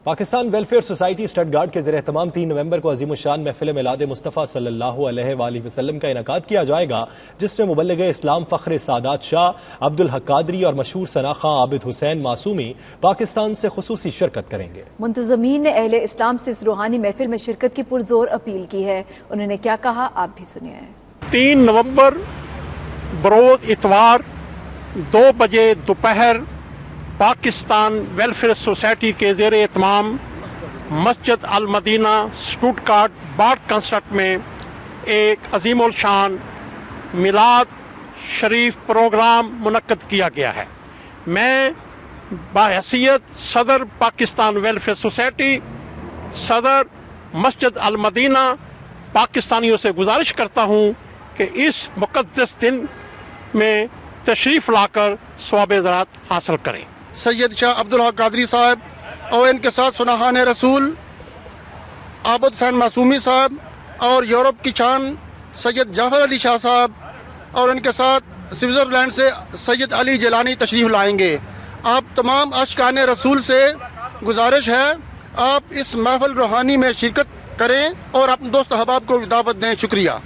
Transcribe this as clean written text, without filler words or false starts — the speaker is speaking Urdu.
پاکستان ویلفیئر سوسائٹی اسٹٹگارٹ کے زیر اہتمام 3 نومبر کو عظیم الشان محفل میلاد مصطفیٰ صلی اللہ علیہ وآلہ وسلم کا انعقاد کیا جائے گا، جس میں مبلغ اسلام فخر سادات شاہ عبد الحق قادری اور مشہور ثنا خواں عابد حسین معصومی پاکستان سے خصوصی شرکت کریں گے۔ منتظمین نے اہل اسلام سے اس روحانی محفل میں شرکت کی پرزور اپیل کی ہے۔ انہوں نے کیا کہا، آپ بھی سنیے۔ 3 نومبر بروز اتوار 2 بجے دوپہر پاکستان ویلفیئر سوسائٹی کے زیر اہتمام مسجد المدینہ اسٹٹگارٹ بارڈ کنسرٹ میں ایک عظیم الشان میلاد شریف پروگرام منعقد کیا گیا ہے۔ میں بحیثیت صدر پاکستان ویلفیئر سوسائٹی، صدر مسجد المدینہ، پاکستانیوں سے گزارش کرتا ہوں کہ اس مقدس دن میں تشریف لا کر ثواب زراعت حاصل کریں۔ سید شاہ عبد الحق قادری صاحب اور ان کے ساتھ سناہان رسول عابد حسین معصومی صاحب اور یورپ کی شان سید جعفر علی شاہ صاحب اور ان کے ساتھ سوئٹزرلینڈ سے سید علی جیلانی تشریف لائیں گے۔ آپ تمام عاشقان رسول سے گزارش ہے آپ اس محفل روحانی میں شرکت کریں اور اپنے دوست احباب کو دعوت دیں۔ شکریہ۔